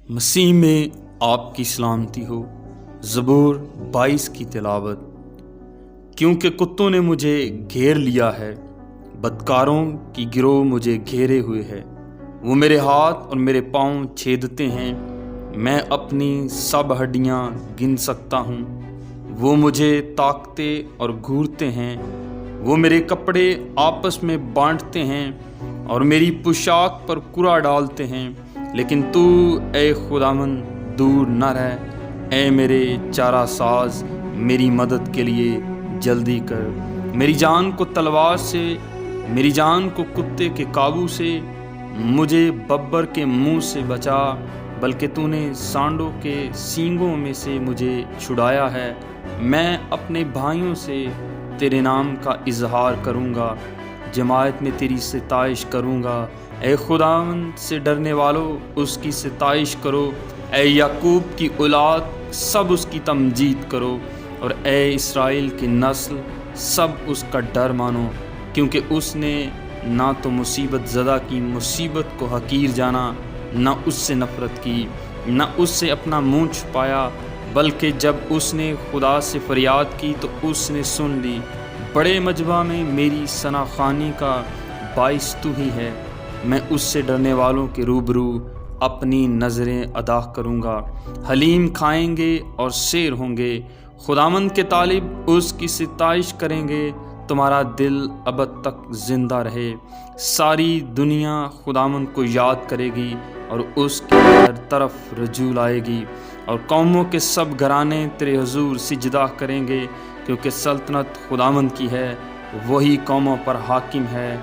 مسیح میں آپ کی سلامتی ہو۔ زبور 22 کی تلاوت۔ کیونکہ کتوں نے مجھے گھیر لیا ہے، بدکاروں کی گروہ مجھے گھیرے ہوئے ہے۔ وہ میرے ہاتھ اور میرے پاؤں چھیدتے ہیں، میں اپنی سب ہڈیاں گن سکتا ہوں۔ وہ مجھے تاکتے اور گھورتے ہیں، وہ میرے کپڑے آپس میں بانٹتے ہیں اور میری پوشاک پر کرا ڈالتے ہیں۔ لیکن تو اے خداوند دور نہ رہ، اے میرے چارہ ساز میری مدد کے لیے جلدی کر۔ میری جان کو تلوار سے، میری جان کو کتے کے قابو سے، مجھے ببر کے منہ سے بچا، بلکہ تو نے سانڈوں کے سینگوں میں سے مجھے چھڑایا ہے۔ میں اپنے بھائیوں سے تیرے نام کا اظہار کروں گا، جماعت میں تیری ستائش کروں گا۔ اے خداوند سے ڈرنے والو اس کی ستائش کرو، اے یعقوب کی اولاد سب اس کی تمجید کرو، اور اے اسرائیل کی نسل سب اس کا ڈر مانو۔ کیونکہ اس نے نہ تو مصیبت زدہ کی مصیبت کو حقیر جانا، نہ اس سے نفرت کی، نہ اس سے اپنا منہ چھپایا، بلکہ جب اس نے خدا سے فریاد کی تو اس نے سن لی۔ بڑے مجمع میں میری ثنا خوانی کا باعث تو ہی ہے، میں اس سے ڈرنے والوں کے روبرو اپنی نظریں ادا کروں گا۔ حلیم کھائیں گے اور سیر ہوں گے، خداوند کے طالب اس کی ستائش کریں گے، تمہارا دل ابد تک زندہ رہے۔ ساری دنیا خداوند کو یاد کرے گی اور اس کی ہر طرف رجوع لائے گی، اور قوموں کے سب گھرانے تیرے حضور سجدہ کریں گے، کیونکہ سلطنت خداوند کی ہے، وہی قوموں پر حاکم ہے۔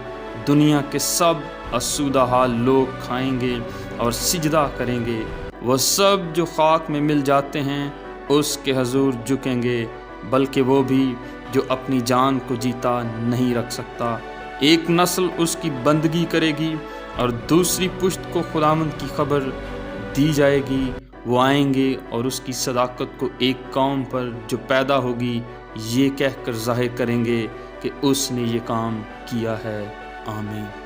دنیا کے سب آسودہ حال لوگ کھائیں گے اور سجدہ کریں گے، وہ سب جو خاک میں مل جاتے ہیں اس کے حضور جھکیں گے، بلکہ وہ بھی جو اپنی جان کو جیتا نہیں رکھ سکتا۔ ایک نسل اس کی بندگی کرے گی اور دوسری پشت کو خداوند کی خبر دی جائے گی۔ وہ آئیں گے اور اس کی صداقت کو ایک قوم پر جو پیدا ہوگی یہ کہہ کر ظاہر کریں گے کہ اس نے یہ کام کیا ہے۔ آمین۔